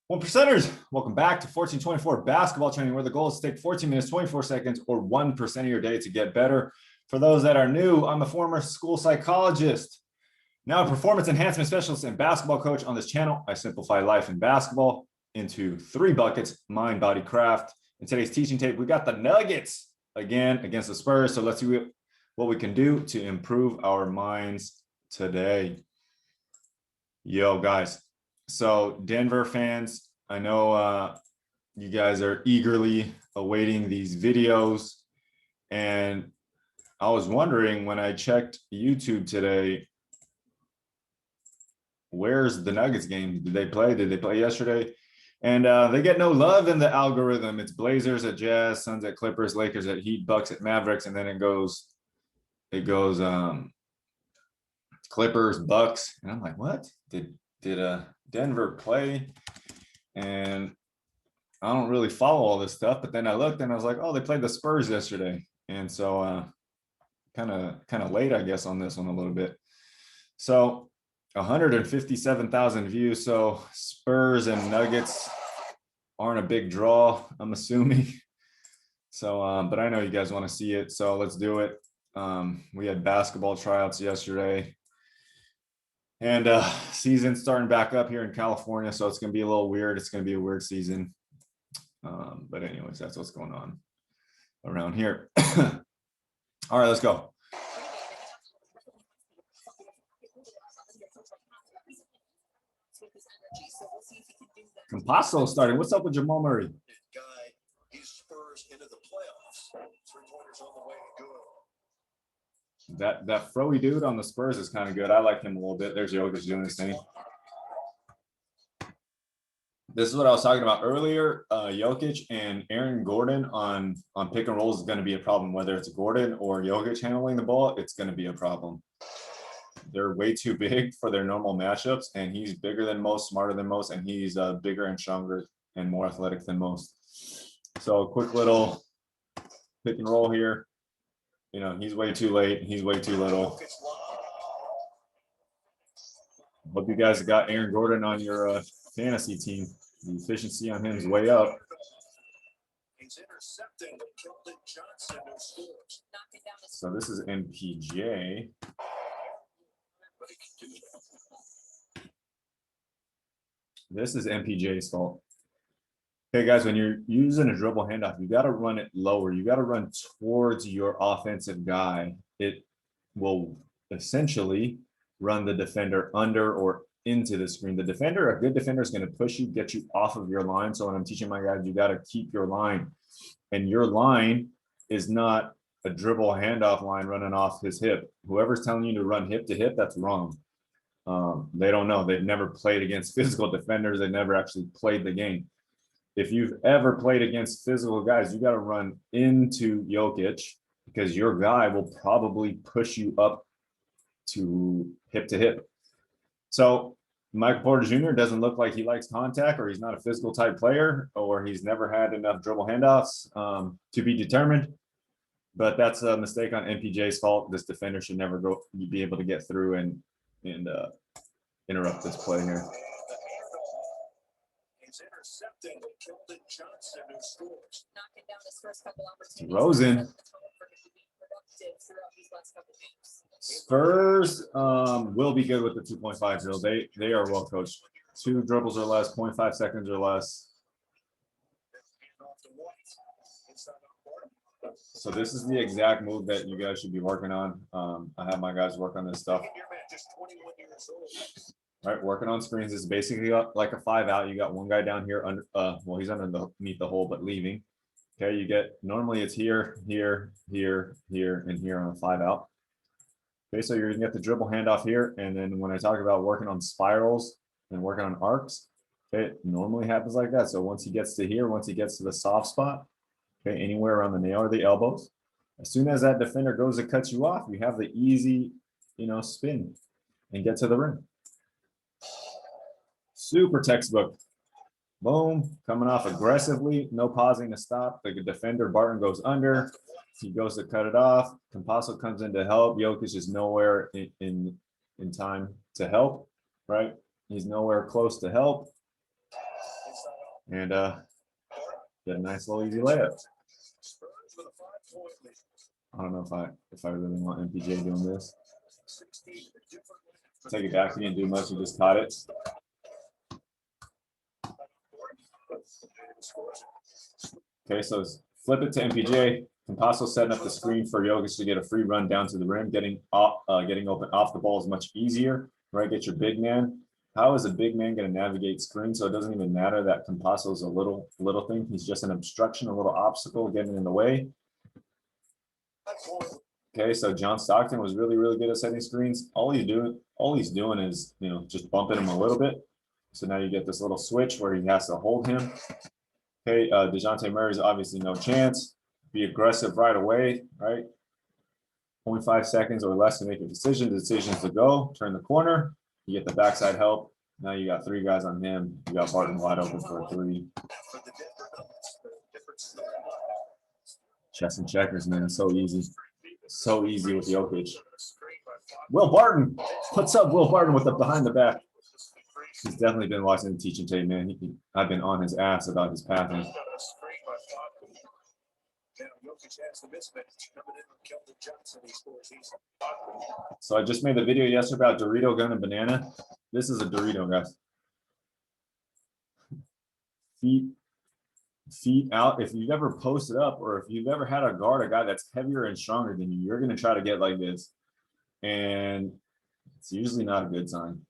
One percenters, welcome back to 1424 basketball training, where the goal is to take 14 minutes, 24 seconds, or 1% of your day to get better. For those that are new, I'm a former school psychologist, now a performance enhancement specialist and basketball coach. On this channel, I simplify life in basketball into 3 buckets: mind, body, craft. In today's teaching tape, we got the Nuggets again against the Spurs. So let's see what we can do to improve our minds today. Yo, guys. So Denver fans, I know you guys are eagerly awaiting these videos. And I was wondering when I checked YouTube today, where's the Nuggets game? Did they play? Did they play yesterday? And they get no love in the algorithm. It's Blazers at Jazz, Suns at Clippers, Lakers at Heat, Bucks at Mavericks, and then it goes Clippers, Bucks. And I'm like, what? Did Denver play? And I don't really follow all this stuff, but then I looked and I was like, oh, they played the Spurs yesterday. And so kind of late, I guess, on this one a little bit. So 157,000 views. So Spurs and Nuggets aren't a big draw, I'm assuming. So but I know you guys want to see it, so let's do it. We had basketball tryouts yesterday. And season starting back up here in California, so it's going to be a little weird. It's going to be a weird season. But anyways, that's what's going on around here. All right, let's go. Campasso starting. What's up with Jamal Murray? He's Spurs into the playoffs. 3-pointers on the way to go. That froey dude on the Spurs is kind of good. I like him a little bit. There's Jokic doing his thing. This is what I was talking about earlier. Jokic and Aaron Gordon on pick and rolls is going to be a problem. Whether it's Gordon or Jokic handling the ball, it's going to be a problem. They're way too big for their normal matchups, and he's bigger than most, smarter than most, and he's bigger and stronger and more athletic than most. So a quick little pick and roll here. You know, he's way too late. He's way too little. Hope you guys got Aaron Gordon on your fantasy team. The efficiency on him is way up. So this is MPJ. This is MPJ's fault. Okay, guys, when you're using a dribble handoff, you got to run it lower. You got to run towards your offensive guy. It will essentially run the defender under or into the screen. The defender, a good defender, is going to push you, get you off of your line. So when I'm teaching my guys, you got to keep your line. And your line is not a dribble handoff line running off his hip. Whoever's telling you to run hip to hip, that's wrong. They don't know. They've never played against physical defenders. They never actually played the game. If you've ever played against physical guys, you got to run into Jokic because your guy will probably push you up to hip. So Michael Porter Jr. doesn't look like he likes contact, or he's not a physical type player, or he's never had enough dribble handoffs to be determined. But that's a mistake on MPJ's fault. This defender should never be able to get through and interrupt this play here. Rosen. Spurs will be good with the 2.5 drill. They are well coached. 2 dribbles or less, 0.5 seconds or less. So this is the exact move that you guys should be working on. I have my guys work on this stuff. Right, working on screens is basically like a 5 out. You got one guy down here under, well, he's underneath the hole, but leaving. Okay, you get, normally it's here, here, here, here, and here on a 5 out. Okay, so you're gonna get the dribble handoff here, and then when I talk about working on spirals and working on arcs, okay, it normally happens like that. So once he gets to here, once he gets to the soft spot, okay, anywhere around the nail or the elbows, as soon as that defender goes to cut you off, you have the easy, spin and get to the rim. Super textbook. Boom, coming off aggressively, no pausing to stop. The defender, Barton, goes under. He goes to cut it off. Campasso comes in to help. Jokic is nowhere in time to help, right? He's nowhere close to help. and get a nice little easy layup. Spurs with a 5-point lead. I don't know if I really want MPJ doing this. 16 different ways. Take it back. He didn't do much. He just caught it. Okay, so flip it to MPJ. Campasso setting up the screen for Jokic to get a free run down to the rim. Getting open off the ball is much easier, right? Get your big man. How is a big man going to navigate screen? So it doesn't even matter that Campasso is a little thing. He's just an obstruction, a little obstacle getting in the way. Okay, so John Stockton was really, really good at setting screens. All he's doing is, just bumping him a little bit. So now you get this little switch where he has to hold him. Okay, DeJounte Murray's obviously no chance. Be aggressive right away, right? Only 5 seconds or less to make a decision. The decision's to go, turn the corner. You get the backside help. Now you got 3 guys on him. You got Barton wide open for a 3. Chess and checkers, man. So easy. So easy with Jokic. Will Barton. What's up, Will Barton, with the behind the back? He's definitely been watching the teaching tape, man. I've been on his ass about his pathing. So I just made the video yesterday about Dorito gun and banana. This is a Dorito, guys. Feet out. If you've ever posted up or if you've ever had a guard, a guy that's heavier and stronger than you, you're going to try to get like this. And it's usually not a good sign.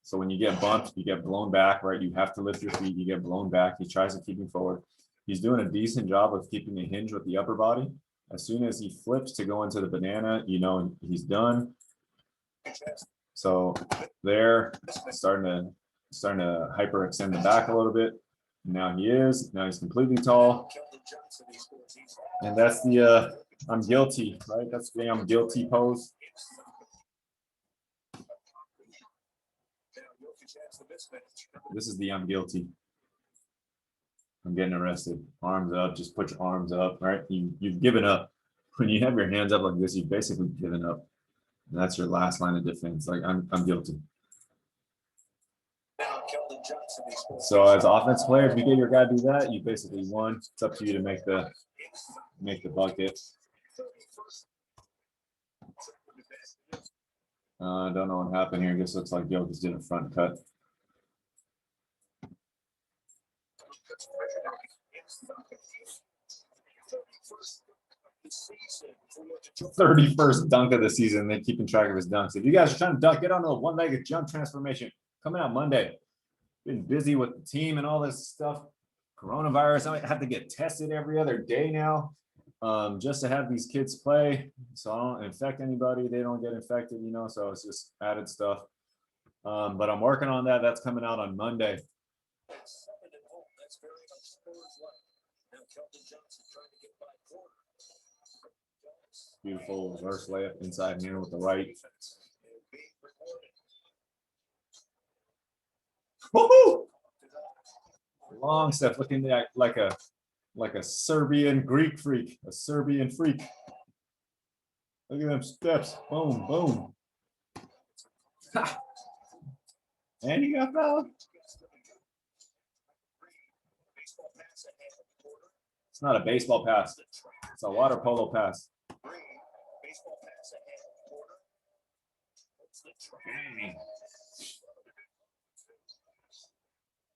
So when you get bumped, you get blown back, right? You have to lift your feet. You get blown back. He tries to keep you forward. He's doing a decent job of keeping a hinge with the upper body. As soon as he flips to go into the banana, he's done. So there, starting to hyperextend the back a little bit. Now he's completely tall. And that's the I'm guilty, right? That's the I'm guilty pose. This is the I'm guilty. I'm getting arrested. Arms up, just put your arms up, right? You've given up. When you have your hands up like this, you've basically given up. And that's your last line of defense. Like I'm guilty. So as an offense player, if you get your guy to do that, you basically won. It's up to you to make the bucket. I don't know what happened here. Just looks like Jokic did a front cut. 31st dunk of the season. They're keeping track of his dunks. If you guys are trying to dunk, get on the one-legged jump transformation. Coming out Monday. Been busy with the team and all this stuff. Coronavirus. I have to get tested every other day now, just to have these kids play. So I don't infect anybody. They don't get infected, so it's just added stuff. But I'm working on that. That's coming out on Monday. Beautiful reverse layup inside here with the right. Woohoo! Long step, looking like a Serbian Greek freak, a Serbian freak. Look at them steps. Boom, boom. Ha. And he got fouled. It's not a baseball pass. It's a water polo pass. Dang.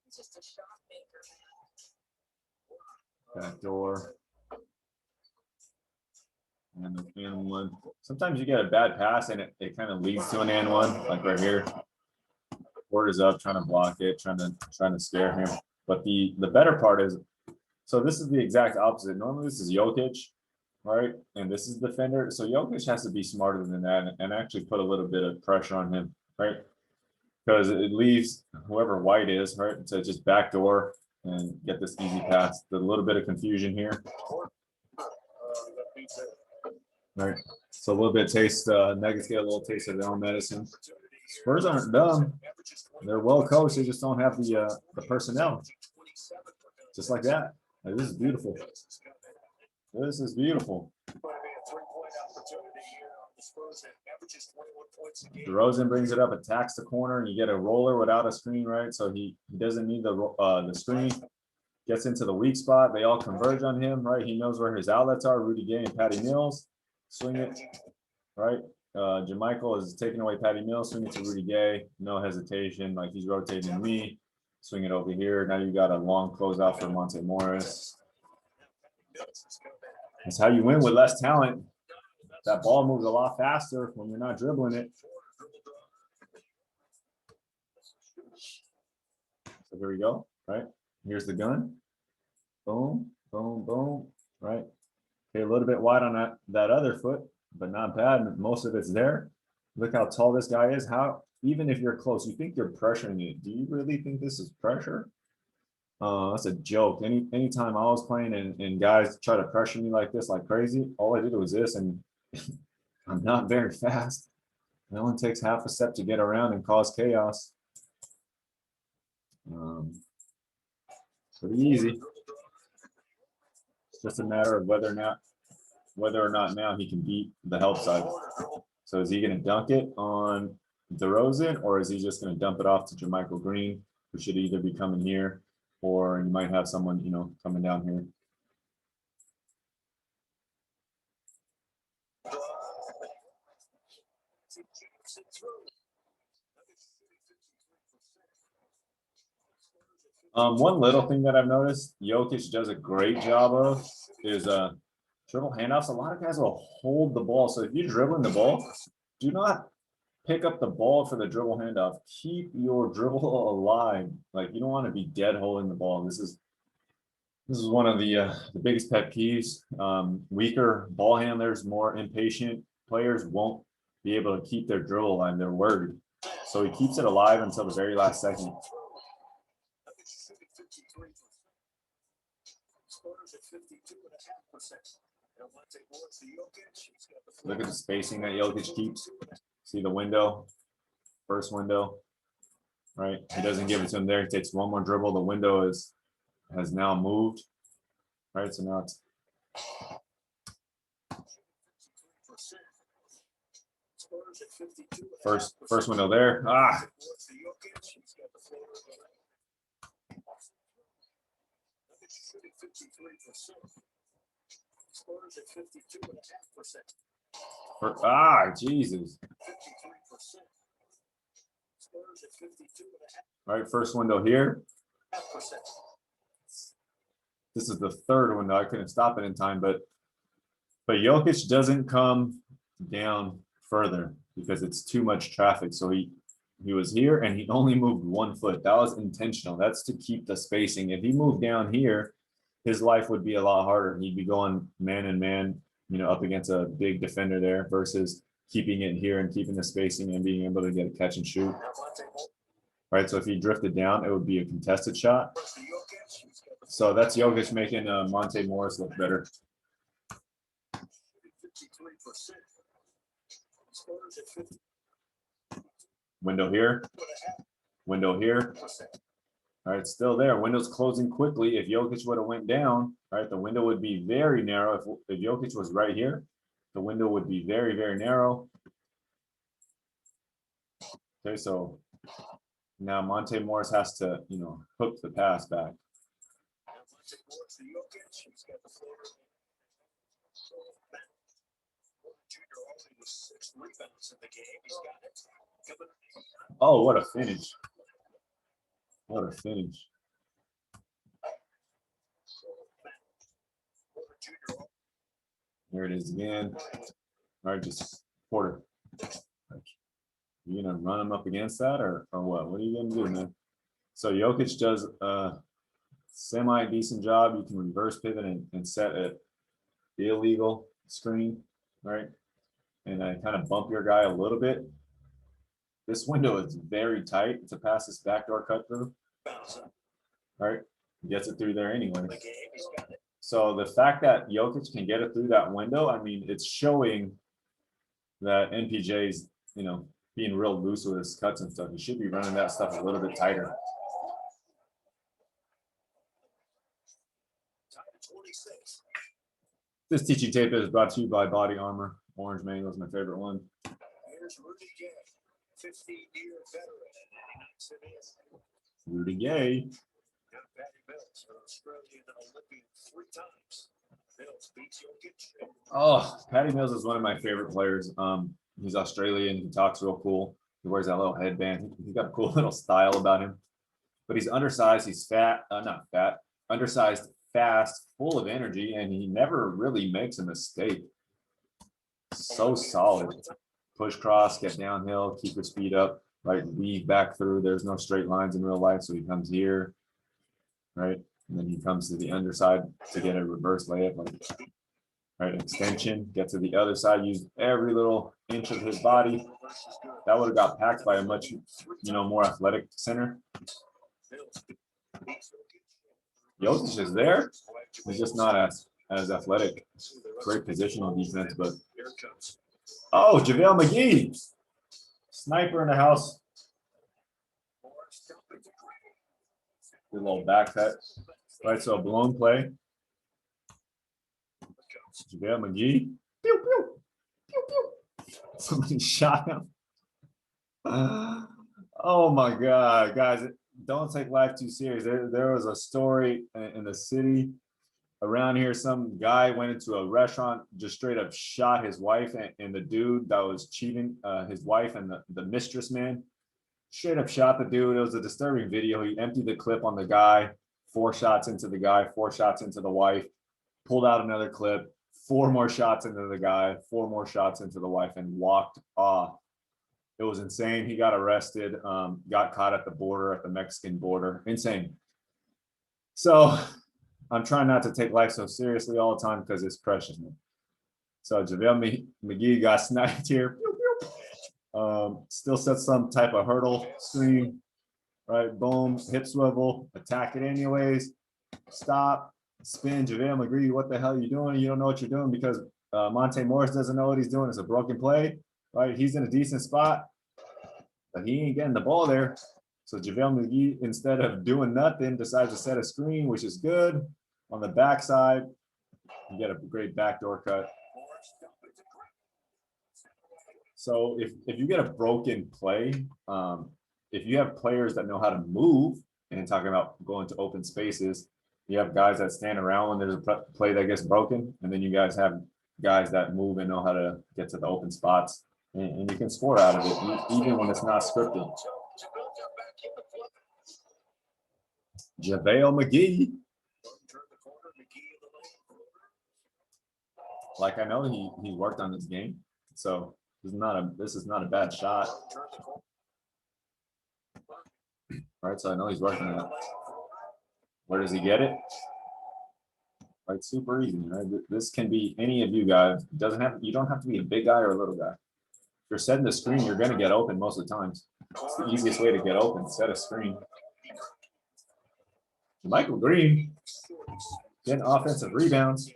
He's just a shot maker. Back door. And the and one. Sometimes you get a bad pass and it kind of leads to an and one, like right here. Porter's up, trying to block it, trying to scare him. But the better part is, so this is the exact opposite. Normally this is Jokic, right? And this is the defender. So Jokic has to be smarter than that and actually put a little bit of pressure on him, right? Because it leaves whoever White is, right, to just backdoor and get this easy pass. A little bit of confusion here. Right. So a little bit of taste, Nuggets get a little taste of their own medicine. Spurs aren't dumb. They're well coached. They just don't have the personnel. Just like that. Like, this is beautiful. This is beautiful. points a game. DeRozan brings it up, attacks the corner, and you get a roller without a screen, right? So he doesn't need the screen. Gets into the weak spot. They all converge on him, right? He knows where his outlets are. Rudy Gay and Patty Mills. Swing it, right? Jermichael is taking away Patty Mills. Swing it to Rudy Gay. No hesitation. Like he's rotating me. Swing it over here. Now you got a long closeout for Monte Morris. That's how you win with less talent. That ball moves a lot faster when you're not dribbling it. So here we go, right? Here's the gun. Boom, boom, boom, right? Okay, a little bit wide on that other foot, but not bad. Most of it's there. Look how tall this guy is. How, even if you're close, you think you're pressuring it. Do you really think this is pressure? That's a joke. Anytime I was playing and guys try to pressure me like this, like crazy, all I did was this, and I'm not very fast. It only takes half a step to get around and cause chaos. Pretty easy. It's just a matter of whether or not now he can beat the help side. So is he going to dunk it on DeRozan, or is he just going to dump it off to Jermichael Green, who should either be coming here, or you might have someone, coming down here. One little thing that I've noticed Jokic does a great job of is dribble handoffs. A lot of guys will hold the ball. So if you're dribbling the ball, do not pick up the ball for the dribble handoff. Keep your dribble alive. Like you don't want to be dead holding the ball. This is one of the biggest pet peeves. Weaker ball handlers, more impatient players won't be able to keep their dribble alive. They're worried. So he keeps it alive until the very last second. Look at the spacing that Jokic keeps. See the window, first window, right? He doesn't give it to him there. He takes one more dribble. The window has now moved, right? So now it's first window there. Ah. Jesus. All right, first window here. This is the third window. I couldn't stop it in time, but Jokic doesn't come down further because it's too much traffic. So he was here and he only moved 1 foot. That was intentional. That's to keep the spacing. If he moved down here, his life would be a lot harder. He'd be going man and man, up against a big defender there versus keeping it here and keeping the spacing and being able to get a catch and shoot. Right, so if he drifted down, it would be a contested shot. So that's Jokic making Monte Morris look better. Window here. Window here. All right, still there. Window's closing quickly. If Jokic would have went down, right, the window would be very narrow. If Jokic was right here, the window would be very, very narrow. Okay, so now Monte Morris has to, hook the pass back. Oh, what a finish. What a finish. There it is again. All right, just Porter. You gonna run him up against that or what? What are you gonna do, man? So Jokic does a semi-decent job. You can reverse pivot and set an illegal screen, right? And I kind of bump your guy a little bit. This window is very tight to pass this backdoor cut through. All right, gets it through there anyway. So the fact that Jokic can get it through that window, I mean, it's showing that MPJ's, being real loose with his cuts and stuff. He should be running that stuff a little bit tighter. This teaching tape is brought to you by Body Armor. Orange Mango is my favorite one. Here's Rudy Gay, 15-year veteran. Rudy Gay. Now Patty Mills, an Australian Olympian 3 times. Mills beats JOKIC. Oh, Patty Mills is one of my favorite players. He's Australian. He talks real cool. He wears that little headband. He's got a cool little style about him. But he's undersized. He's fat. Not fat. Undersized, fast, full of energy, and he never really makes a mistake. So solid. Push cross, get downhill, keep your speed up, right? Weave back through. There's no straight lines in real life, so he comes here, right? And then he comes to the underside to get a reverse layup, like, right? Extension, get to the other side, use every little inch of his body. That would have got packed by a much, more athletic center. JOKIC is there. He's just not as athletic. Great positional defense, but oh, JaVale McGee, sniper in the house. Good little back cut. Right, so a blown play. JaVale McGee. Pew, pew, pew, pew. Somebody shot him. Oh my God, guys, don't take life too serious. There was a story in the city around here. Some guy went into a restaurant, just straight up shot his wife, and the dude that was cheating, his wife and the mistress man, straight up shot the dude. It was a disturbing video. He emptied the clip on the guy, 4 shots into the guy, 4 shots into the wife, pulled out another clip, 4 more shots into the guy, 4 more shots into the wife, and walked off. It was insane. He got arrested, got caught at the border, at the Mexican border. Insane. So I'm trying not to take life so seriously all the time because it's precious. So JaVale McGee got sniped here. Still set some type of hurdle screen, right? Boom, hip swivel, attack it anyways. Stop, spin. JaVale McGee, what the hell are you doing? You don't know what you're doing because Monte Morris doesn't know what he's doing. It's a broken play, right? He's in a decent spot, but he ain't getting the ball there. So JaVale McGee, instead of doing nothing, decides to set a screen, which is good. On the backside, you get a great backdoor cut. So if you get a broken play, if you have players that know how to move, and talking about going to open spaces, you have guys that stand around when there's a play that gets broken, and then you guys have guys that move and know how to get to the open spots, and you can score out of it, even when it's not scripted. JaVale McGee. Like, I know he worked on this game, so this is not a bad shot. Right, so I know he's working on it. Where does he get it? Right, super easy. Right, this can be any of you guys. You don't have to be a big guy or a little guy. If you're setting the screen, you're going to get open most of the times. It's the easiest way to get open. Set a screen. Michael Green getting offensive rebounds.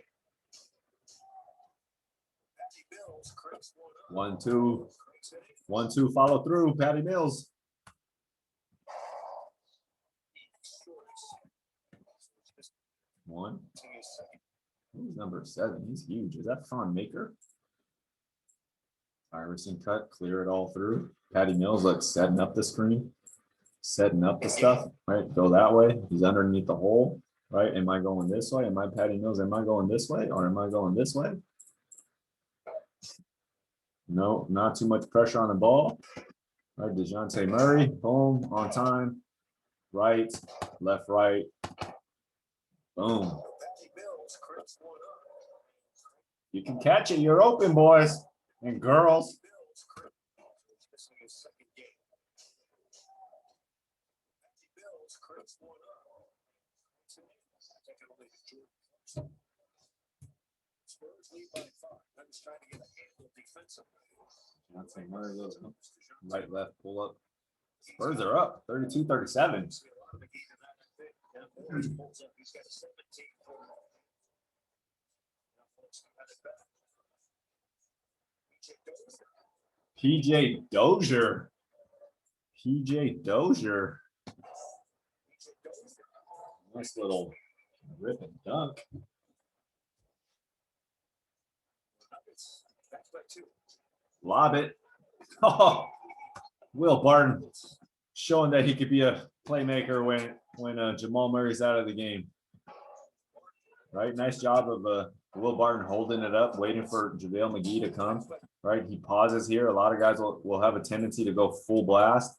1-2. 1-2 follow through. Patty Mills. One. Who's number 7? He's huge. Is that Fawn Maker? Iverson cut, clear it all through. Patty Mills, like, setting up the screen, setting up the stuff, right? Go that way. He's underneath the hole, right? Am I going this way? Am I Patty Mills? Am I going this way? Or am I going this way? No, not too much pressure on the ball. All right, DeJounte Murray, boom, on time. Right, left, right. Boom. You can catch it. You're open, boys and girls. Spurs lead by 5. I'm just trying to get a handle defensively. Murray, right, left, pull up. Spurs are up 32-37. PJ Dozier. PJ Dozier. Nice little rip and dunk. Lob it. Oh, Will Barton showing that he could be a playmaker when Jamal Murray's out of the game. Right, nice job of Will Barton holding it up, waiting for JaVale McGee to come. Right, he pauses here. A lot of guys will have a tendency to go full blast.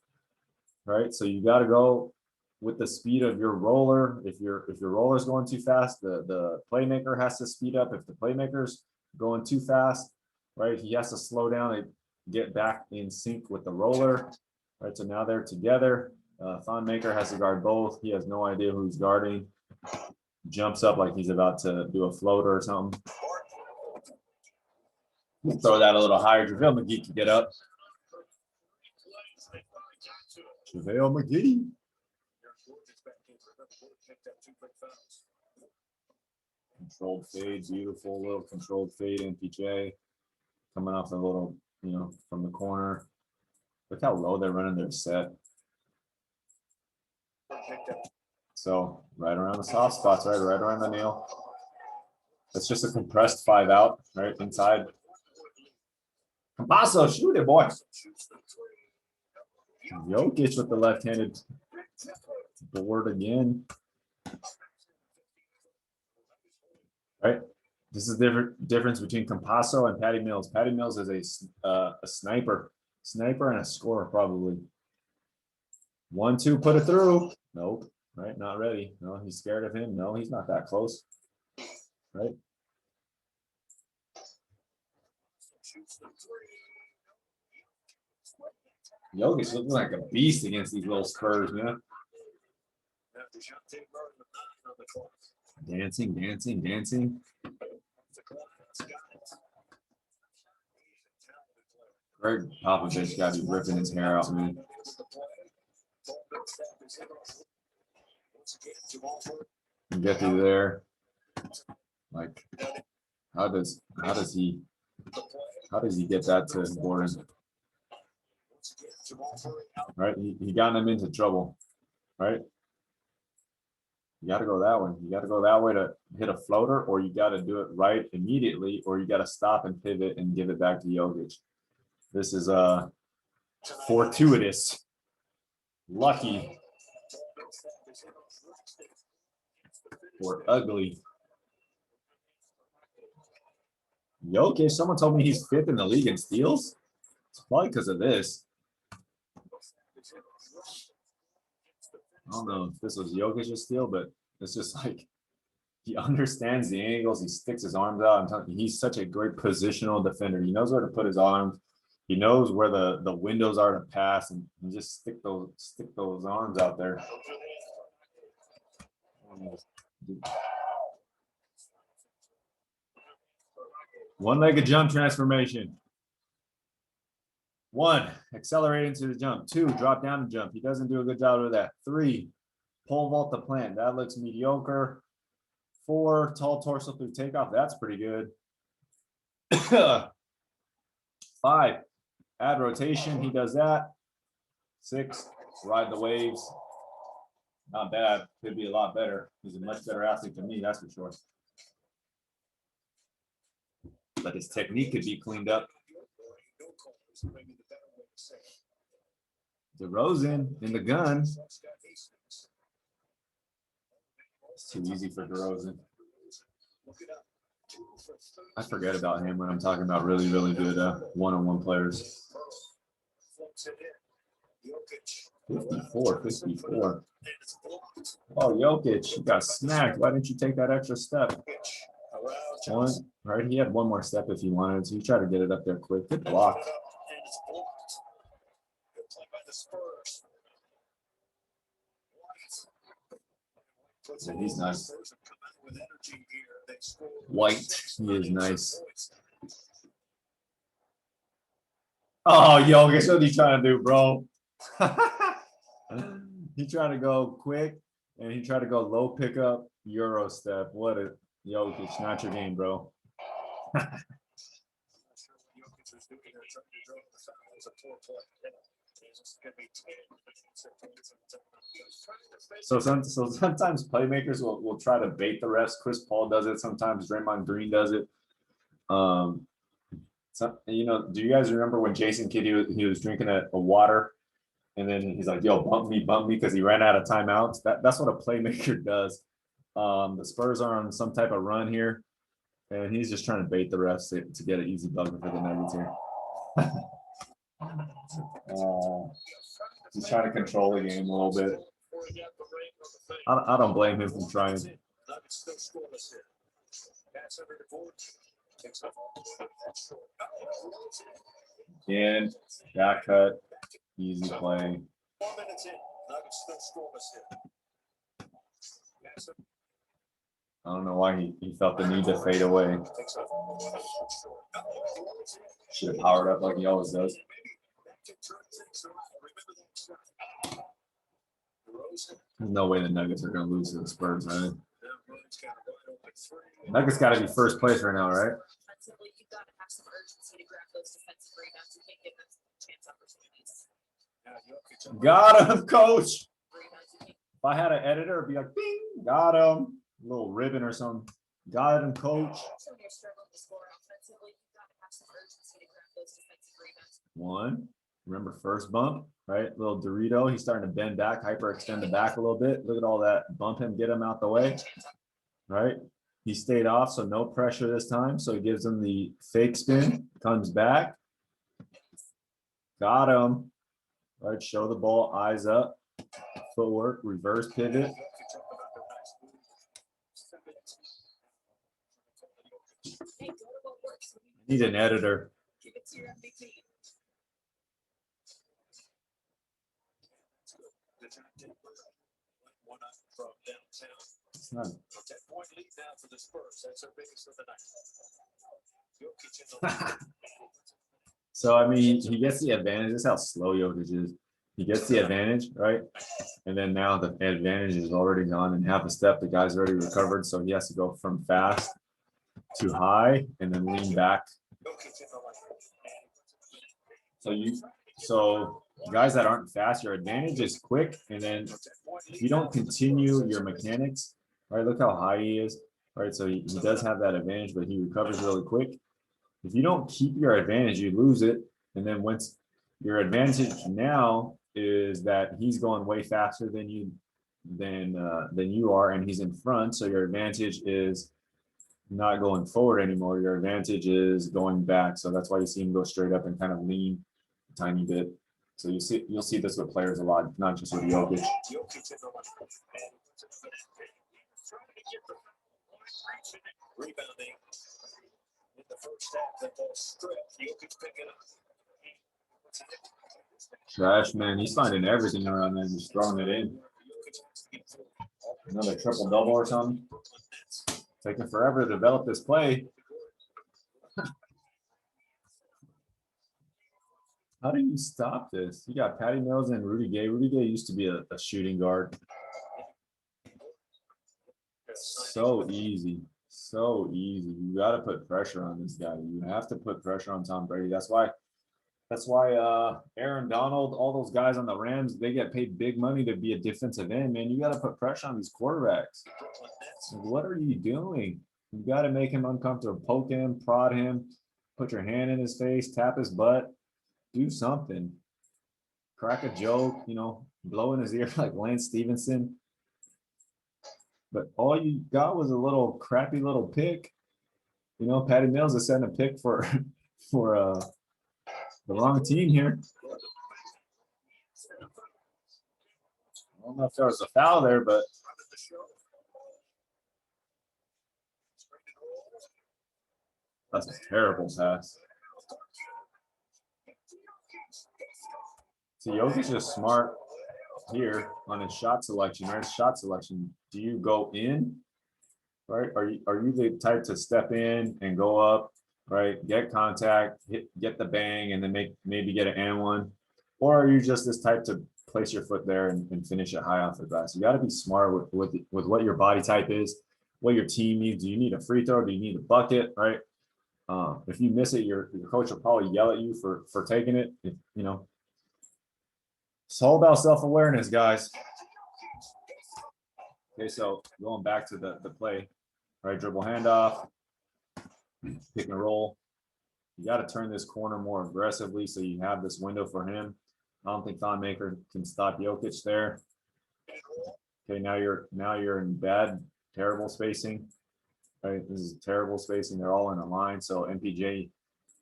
Right, so you got to go with the speed of your roller. If your roller's going too fast, the playmaker has to speed up. If the playmaker's going too fast, right, he has to slow down and get back in sync with the roller. Right, so now they're together. Thon Maker has to guard both. He has no idea who he's guarding. Jumps up like he's about to do a floater or something. Throw that a little higher. JaVale McGee can get up. JaVale McGee. Controlled fade, beautiful little controlled fade, MPJ. Coming off a little, from the corner. Look how low they're running their set. So right around the soft spots, right around the nail. That's just a compressed 5 out, right inside. Campasso, shoot it, boy. Jokic with the left-handed board again. Right. This is the difference between Campasso and Patty Mills. Patty Mills is a sniper and a scorer probably. 1-2, put it through. Nope. Right, not ready. No, he's scared of him. No, he's not that close. Right. Jokic looking like a beast against these little Spurs, man. Dancing. Greg Popovich got to be ripping his hair out, man. Get through there. Like, how does he get that to Gordon? Right, he got him into trouble. Right, you got to go that way. You got to go that way to hit a floater, or you got to do it right immediately, or you got to stop and pivot and give it back to Jokic. This is fortuitous, lucky, or ugly. Jokic, someone told me he's 5th in the league in steals. It's probably because of this. I don't know if this was Jokic's steal, but it's just like he understands the angles. He sticks his arms out. I'm telling you, he's such a great positional defender. He knows where to put his arms. He knows where the windows are to pass, and just stick those arms out there. One-legged jump transformation. 1, accelerate into the jump. 2, drop down and jump. He doesn't do a good job of that. 3, pole vault the plant. That looks mediocre. 4, tall torso through takeoff. That's pretty good. 5, add rotation. He does that. 6, ride the waves. Not bad. Could be a lot better. He's a much better athlete than me, that's for sure. But his technique could be cleaned up. DeRozan in the gun. It's too easy for DeRozan. I forget about him when I'm talking about really, really good one-on-one players. 54. Oh, Jokic, you got smacked. Why didn't you take that extra step? 1, right? He had 1 more step if he wanted to. He tried to get it up there quick. Good block. And he's nice. White, he is nice. Oh, Jokic, what are you trying to do, bro? He tried to go quick, and he tried to go low pickup, Euro step. What a Jokic, not your game, bro. So sometimes playmakers will try to bait the refs. Chris Paul does it. Sometimes Draymond Green does it. So, you know, do you guys remember when Jason Kidd, he was drinking a water and then he's like, yo, bump me, because he ran out of timeouts. That's what a playmaker does. The Spurs are on some type of run here, and he's just trying to bait the refs to get an easy bucket for the Nuggets here. He's trying to control the game a little bit. I don't blame him for trying. And got cut. Easy play. I don't know why he felt the need to fade away. Should have powered up like he always does. There's no way the Nuggets are going to lose to the Spurs, right? Nuggets got to be first place right now, right? Defensively, you've got to have some urgency to grab those defensive rebounds. You can't give them chance opportunities. Got him, coach. If I had an editor, it'd be like, bing, got him. A little ribbon or something. Got him, coach. So when you're struggling to score offensively, you've got to have some urgency to grab those defensive rebounds. One. Remember first bump, right? Little Dorito. He's starting to bend back, hyperextend the back a little bit. Look at all that. Bump him, get him out the way. Right? He stayed off, so no pressure this time. So he gives him the fake spin, comes back. Got him. Right, show the ball, eyes up. Footwork, reverse pivot. Hey, go to what works. Need an editor. Give it to your MVP. It's not. 10-point lead now for the Spurs. That's their biggest of the night. So I mean, he gets the advantage. This is how slow Jokic is. He gets the advantage, right? And then now the advantage is already gone and half a step. The guy's already recovered, so he has to go from fast to high and then lean back. So guys that aren't fast, your advantage is quick, and then if you don't continue your mechanics, right? Look how high he is, right? So he does have that advantage, but he recovers really quick. If you don't keep your advantage, you lose it. And then once your advantage now is that he's going way faster than you are, and he's in front. So your advantage is not going forward anymore. Your advantage is going back. So that's why you see him go straight up and kind of lean a tiny bit. So you'll see this with players a lot, not just with Jokic. Rebounding in the first half, the ball stripped. Jokic picking up. Trash man, he's finding everything around there, just throwing it in. Another triple double or something. Taking forever to develop this play. How do you stop this? You got Patty Mills and Rudy Gay. Rudy Gay used to be a shooting guard. So easy. So easy. You got to put pressure on this guy. You have to put pressure on Tom Brady. That's why Aaron Donald, all those guys on the Rams, they get paid big money to be a defensive end, man. You got to put pressure on these quarterbacks. Like, what are you doing? You got to make him uncomfortable. Poke him, prod him, put your hand in his face, tap his butt, do something. Crack a joke, blow in his ear like Lance Stevenson. But all you got was a little crappy little pick. Patty Mills is setting a pick for the wrong team here. I don't know if there was a foul there, but that's a terrible pass. So Jokic is smart here on his shot selection, right? Shot selection. Do you go in, right? Are you the type to step in and go up, right? Get contact, get the bang, and then maybe get an and one? Or are you just this type to place your foot there and finish it high off the glass? You got to be smart with what your body type is, what your team needs. Do you need a free throw? Do you need a bucket, right? If you miss it, your coach will probably yell at you for taking it. It's all about self-awareness, guys. Okay, so going back to the play, right? Dribble handoff, pick and roll. You got to turn this corner more aggressively so you have this window for him. I don't think Thon Maker can stop Jokic there. Okay, now you're in bad, terrible spacing. Right, this is terrible spacing. They're all in a line, so MPJ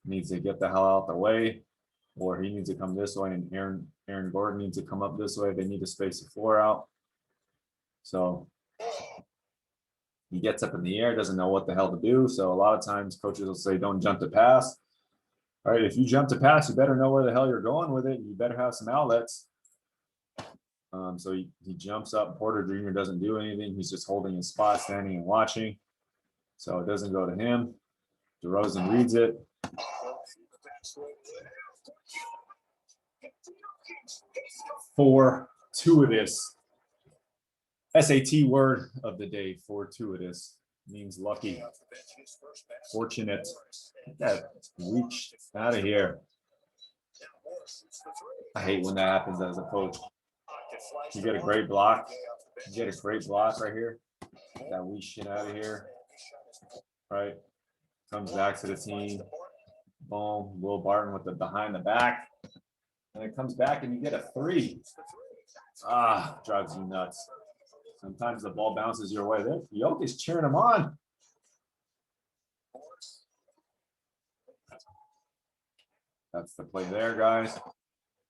needs to get the hell out the way, or he needs to come this way, and Aaron Gordon needs to come up this way. They need to space the floor out. So he gets up in the air, doesn't know what the hell to do. So a lot of times coaches will say, don't jump to pass. All right, if you jump to pass, you better know where the hell you're going with it. You better have some outlets. So he jumps up. Porter Jr. doesn't do anything. He's just holding his spot, standing and watching. So it doesn't go to him. DeRozan reads it. Fortuitous. SAT word of the day, fortuitous. Means lucky. Fortunate. Get that reach out of here. I hate when that happens as a coach. You get a great block. You get a great block right here. Get that weak shit out of here. Right. Comes back to the team. Boom. Will Barton with the behind the back. And it comes back and you get a three. Ah, drives you nuts. Sometimes the ball bounces your way. There, Jokic cheering him on. That's the play there, guys.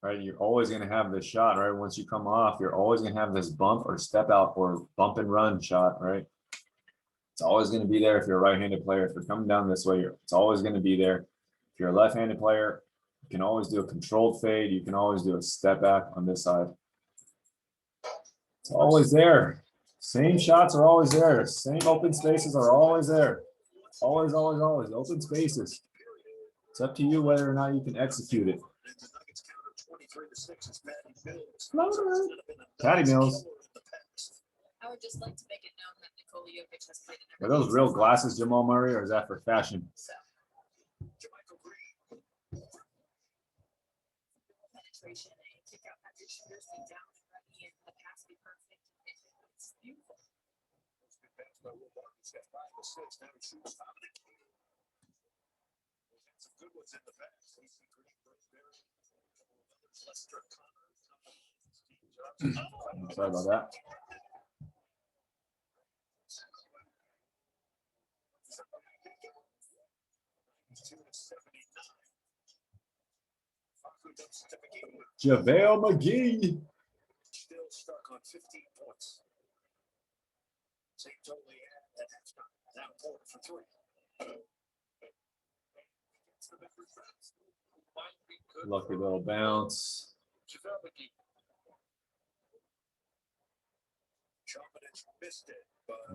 Right, you're always going to have this shot, right? Once you come off, you're always going to have this bump or step out or bump and run shot, right? It's always going to be there if you're a right-handed player. If you're coming down this way, it's always going to be there. If you're a left-handed player, you can always do a controlled fade. You can always do a step back on this side. It's always there. Same shots are always there. Same open spaces are always there. Always, always, always. Open spaces. It's up to you whether or not you can execute it. Patty Mills. I would just like to make it known that Nikola Jokic has played in Are those real glasses, Jamal Murray, or is that for fashion? So. Penetration, a kick out, have your shooters be down and ready, and the pass be perfect. It's beautiful. Some good ones in the back. Sorry about that. JaVale McGee. Still stuck on 15 points. Seems only now Porter for three. Lucky little bounce.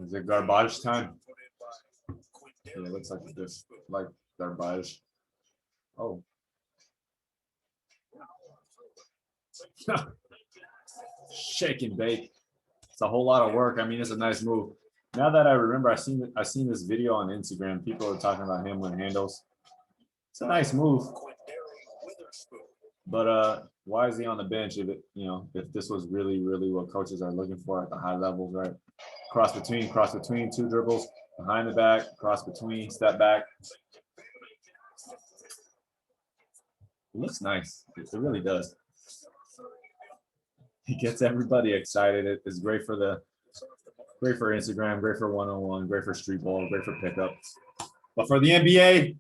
Is it garbage time? Yeah, it looks like this, like garbage. Oh. Shake and bake. It's a whole lot of work. I mean, it's a nice move. Now that I remember, I seen this video on Instagram. People are talking about him with handles. It's a nice move. But why is he on the bench if if this was really what coaches are looking for at the high levels, right? Cross between, two dribbles, behind the back, cross between, step back. It looks nice. It really does. He gets everybody excited. It's great for Instagram, great for one-on-one, great for street ball, great for pickup. But for the NBA,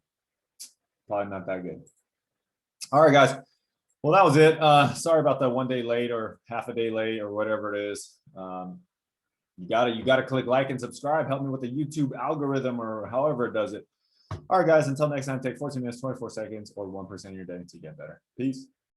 probably not that good. All right, guys. Well, that was it. Sorry about that 1 day late or half a day late or whatever it is. You gotta click like and subscribe. Help me with the YouTube algorithm or however it does it. All right, guys. Until next time, take 14 minutes, 24 seconds, or 1% of your day to get better. Peace.